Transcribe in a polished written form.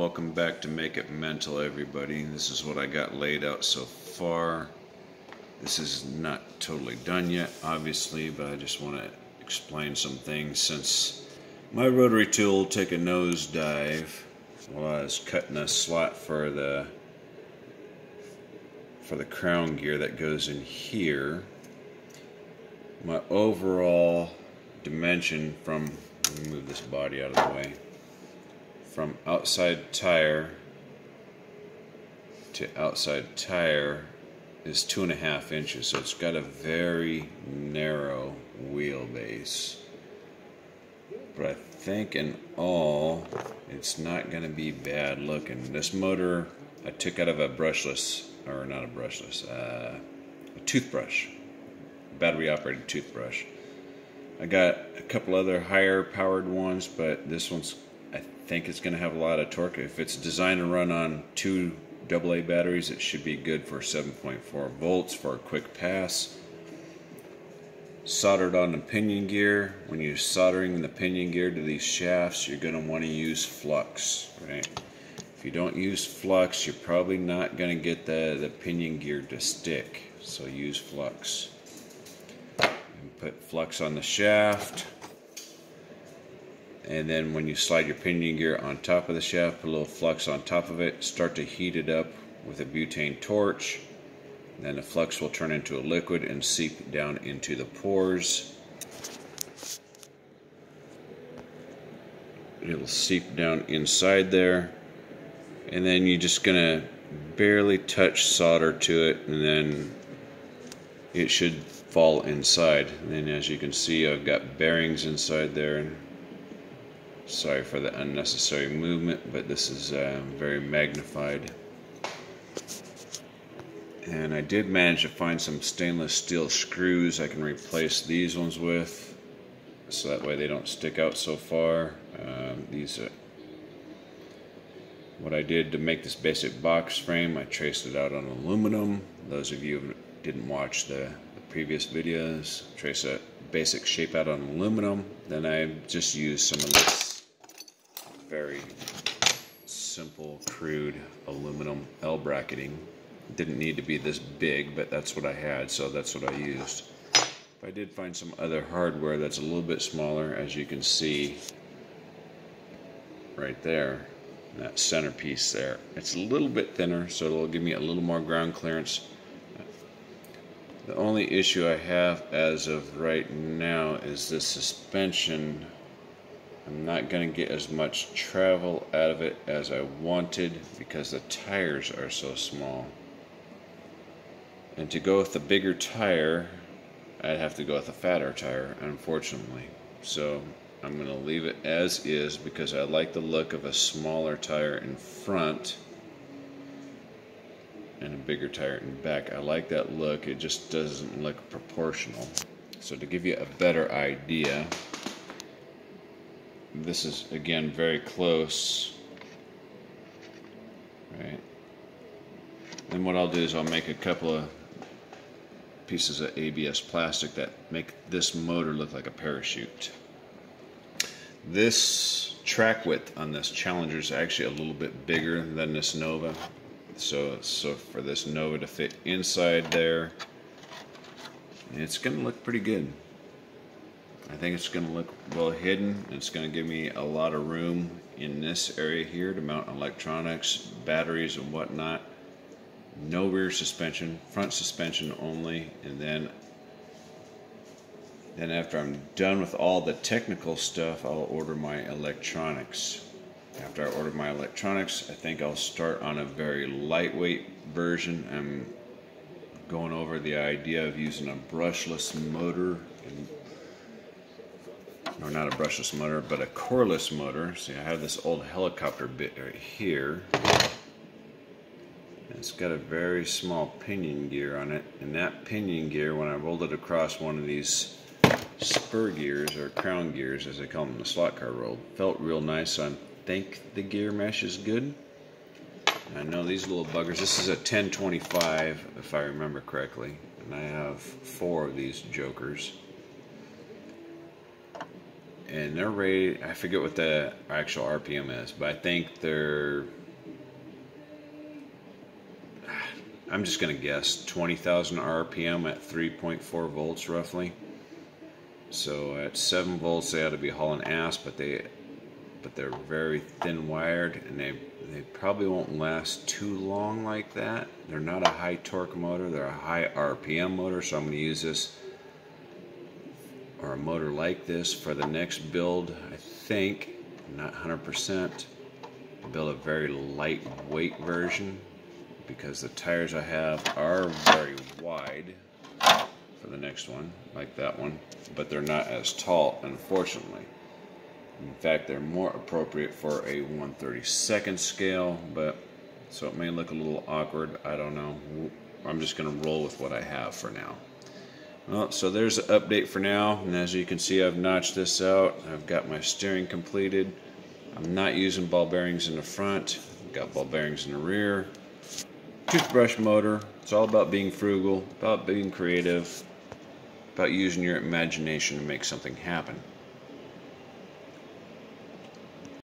welcome back to Make It Mental, everybody. This is what I got laid out so far. This is not totally done yet, obviously, but I just want to explain some things since my rotary tool took a nosedive while I was cutting a slot for the crown gear that goes in here. My overall dimension from, let me move this body out of the way, from outside tire to outside tire is 2.5 inches, so it's got a very narrow wheelbase. But I think in all, it's not going to be bad looking. This motor I took out of a brushless, or not a brushless, a toothbrush, battery operated toothbrush. I got a couple other higher powered ones, but this one's, I think it's going to have a lot of torque. If it's designed to run on 2 AA batteries, it should be good for 7.4 volts for a quick pass. Soldered on the pinion gear. When you're soldering the pinion gear to these shafts, you're going to want to use flux, right? If you don't use flux, you're probably not going to get the pinion gear to stick, so use flux. And put flux on the shaft. And then when you slide your pinion gear on top of the shaft, put a little flux on top of it, start to heat it up with a butane torch. And then the flux will turn into a liquid and seep down into the pores. It'll seep down inside there. And then you're just going to barely touch solder to it, and then it should fall inside. And then as you can see, I've got bearings inside there. Sorry for the unnecessary movement, but this is very magnified. And I did manage to find some stainless steel screws I can replace these ones with, so that way they don't stick out so far. What I did to make this basic box frame, I traced it out on aluminum. Those of you who didn't watch the previous videos, trace a basic shape out on aluminum. Then I just used some of this very simple, crude aluminum L bracketing. It didn't need to be this big, but that's what I had, so that's what I used. I did find some other hardware that's a little bit smaller, as you can see right there, that centerpiece there. It's a little bit thinner, so it'll give me a little more ground clearance. The only issue I have as of right now is this suspension. I'm not going to get as much travel out of it as I wanted because the tires are so small. And to go with the bigger tire, I'd have to go with a fatter tire, unfortunately. So I'm going to leave it as is because I like the look of a smaller tire in front and a bigger tire in back. I like that look. It just doesn't look proportional. So to give you a better idea, this is again very close, right? And what I'll do is I'll make a couple of pieces of ABS plastic that make this motor look like a parachute. This track width on this Challenger is actually a little bit bigger than this Nova, so for this Nova to fit inside there, it's going to look pretty good. I think it's going to look well hidden. It's going to give me a lot of room in this area here to mount electronics, batteries and whatnot. No rear suspension, front suspension only. And then after I'm done with all the technical stuff, I'll order my electronics. After I order my electronics, I think I'll start on a very lightweight version. I'm going over the idea of using a brushless motor, or not a brushless motor, but a coreless motor. See, I have this old helicopter bit right here. It's got a very small pinion gear on it, and that pinion gear, when I rolled it across one of these spur gears, or crown gears as they call them in the slot car roll, felt real nice, so I think the gear mesh is good. I know these little buggers, this is a 1025 if I remember correctly, and I have 4 of these jokers. and they're rated, I forget what the actual RPM is, but I think they're, I'm just going to guess 20,000 RPM at 3.4 volts roughly. So at 7 volts they ought to be hauling ass, but they're very thin wired, and they probably won't last too long like that. They're not a high torque motor, they're a high RPM motor, so I'm going to use this, or a motor like this, for the next build. I think, not 100%, build a very lightweight version, because the tires I have are very wide for the next one, like that one, but they're not as tall, unfortunately. In fact, they're more appropriate for a 1/32 scale, but so it may look a little awkward. I don't know. I'm just going to roll with what I have for now. Well, so there's an update for now, and as you can see, I've notched this out. I've got my steering completed. I'm not using ball bearings in the front. I've got ball bearings in the rear. Toothbrush motor. It's all about being frugal, about being creative, about using your imagination to make something happen.